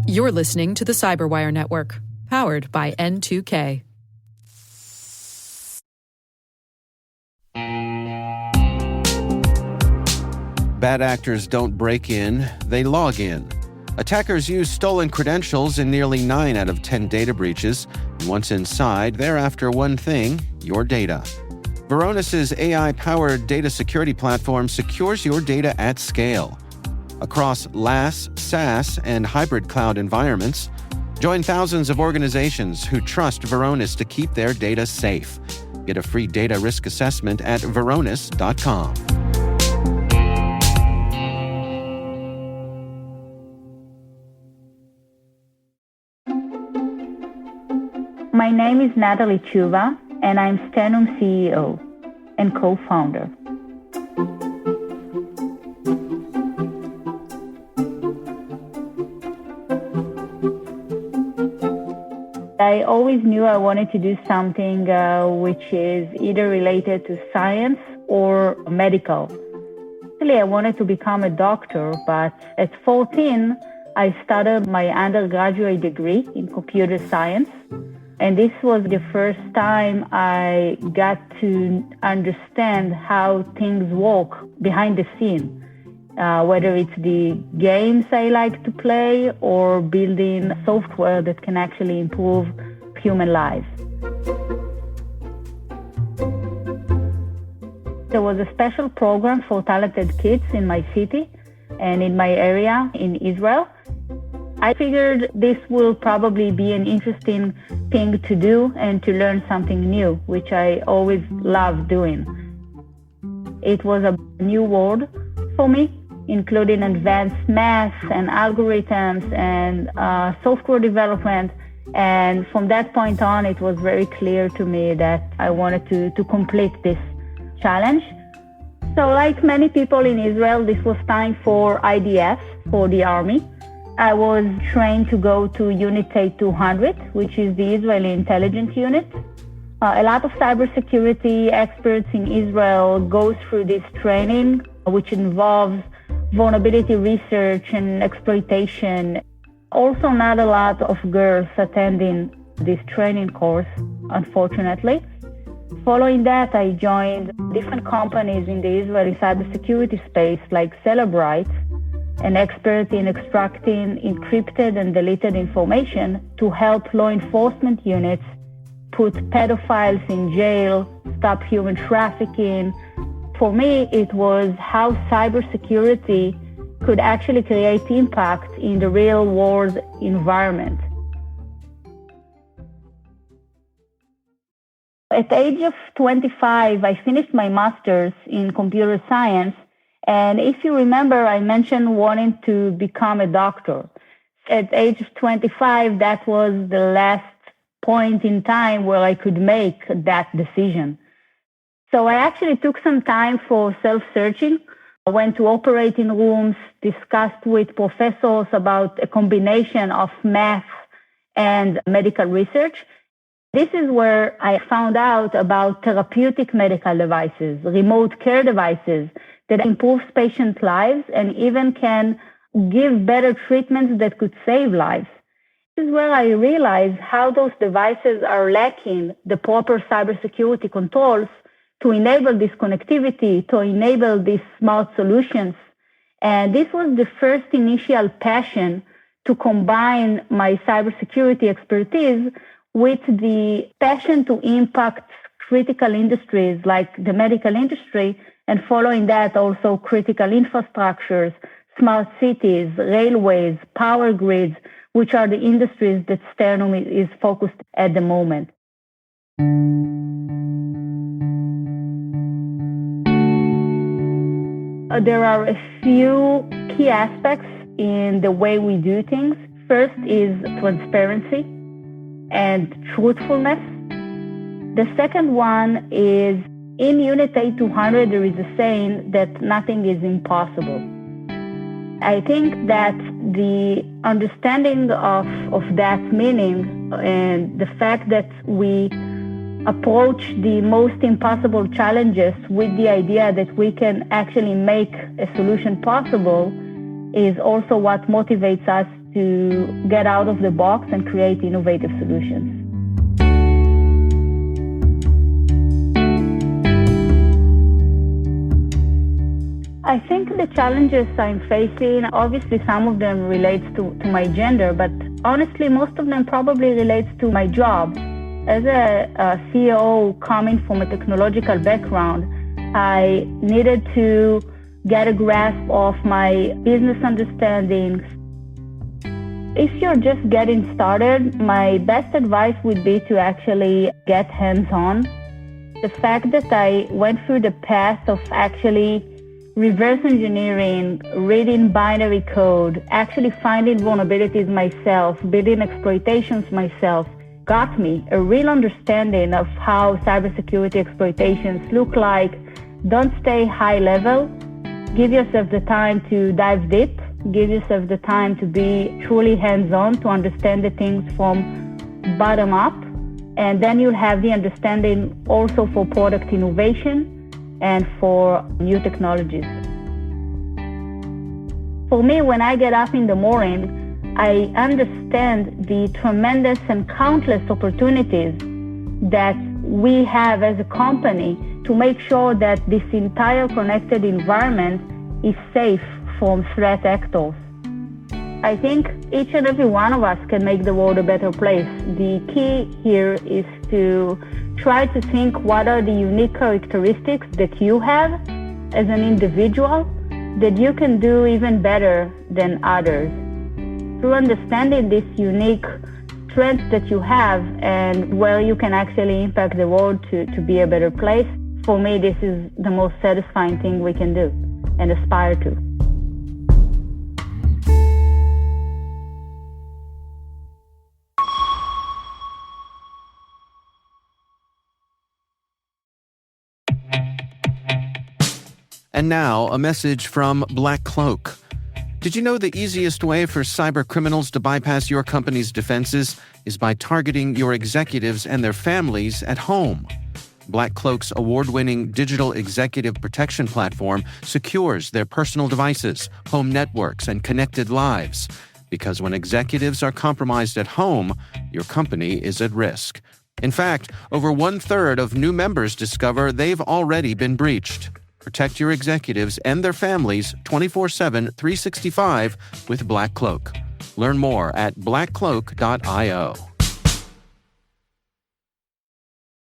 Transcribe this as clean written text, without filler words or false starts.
You're listening to the Cyberwire Network, powered by N2K. Bad actors don't break in, they log in. Attackers use stolen credentials in nearly 9 out of 10 data breaches. And once inside, they're after one thing: your data. Varonis's AI-powered data security platform secures your data at scale. Across LaaS, SaaS, and hybrid cloud environments, join thousands of organizations who trust Varonis to keep their data safe. Get a free data risk assessment at varonis.com. My name is Natali Tshuva, and I'm Sternum CEO and co-founder. I always knew I wanted to do something which is either related to science or medical. Actually, I wanted to become a doctor, but at 14, I started my undergraduate degree in computer science. And this was the first time I got to understand how things work behind the scene, whether it's the games I like to play or building software that can actually improve human lives. There was a special program for talented kids in my city and in my area in Israel. I figured this will probably be an interesting thing to do and to learn something new, which I always loved doing. It was a new world for me, including advanced math and algorithms and software development. And from that point on, it was very clear to me that I wanted to complete this challenge. So like many people in Israel, this was time for IDF, for the army. I was trained to go to Unit 200, which is the Israeli intelligence unit. A lot of cybersecurity experts in Israel go through this training, which involves vulnerability research and exploitation. Also, not a lot of girls attending this training course, unfortunately. Following that, I joined different companies in the Israeli cybersecurity space, like Celebrite, an expert in extracting encrypted and deleted information to help law enforcement units put pedophiles in jail, stop human trafficking. For me, it was how cybersecurity could actually create impact in the real world environment. At the age of 25, I finished my master's in computer science. And if you remember, I mentioned wanting to become a doctor. At the age of 25, that was the last point in time where I could make that decision. So I actually took some time for self-searching. I went to operating rooms, discussed with professors about a combination of math and medical research. This is where I found out about therapeutic medical devices, remote care devices that improves patient lives and even can give better treatments that could save lives. This is where I realized how those devices are lacking the proper cybersecurity controls to enable this connectivity, to enable these smart solutions. And this was the first initial passion to combine my cybersecurity expertise with the passion to impact critical industries like the medical industry, and following that also critical infrastructures, smart cities, railways, power grids, which are the industries that Sternum is focused at the moment. There are a few key aspects in the way we do things. First is transparency and truthfulness. The second one is in Unit 200, there is a saying that nothing is impossible. I think that the understanding of that meaning and the fact that we approach the most impossible challenges with the idea that we can actually make a solution possible is also what motivates us to get out of the box and create innovative solutions. I think the challenges I'm facing, obviously some of them relates to my gender, but honestly most of them probably relates to my job. As a CEO coming from a technological background, I needed to get a grasp of my business understandings. If you're just getting started, my best advice would be to actually get hands-on. The fact that I went through the path of actually reverse engineering, reading binary code, actually finding vulnerabilities myself, building exploitations myself, got me a real understanding of how cybersecurity exploitations look like. Don't stay high level. Give yourself the time to dive deep. Give yourself the time to be truly hands-on, to understand the things from bottom up. And then you'll have the understanding also for product innovation and for new technologies. For me, when I get up in the morning, I understand the tremendous and countless opportunities that we have as a company to make sure that this entire connected environment is safe from threat actors. I think each and every one of us can make the world a better place. The key here is to try to think what are the unique characteristics that you have as an individual that you can do even better than others. Through understanding these unique strengths that you have and where you can actually impact the world to be a better place, for me, this is the most satisfying thing we can do and aspire to. And now, a message from Black Cloak. Did you know the easiest way for cyber criminals to bypass your company's defenses is by targeting your executives and their families at home? Black Cloak's award-winning digital executive protection platform secures their personal devices, home networks, and connected lives. Because when executives are compromised at home, your company is at risk. In fact, over 1/3 of new members discover they've already been breached. Protect your executives and their families 24/7, 365 with Black Cloak. Learn more at blackcloak.io.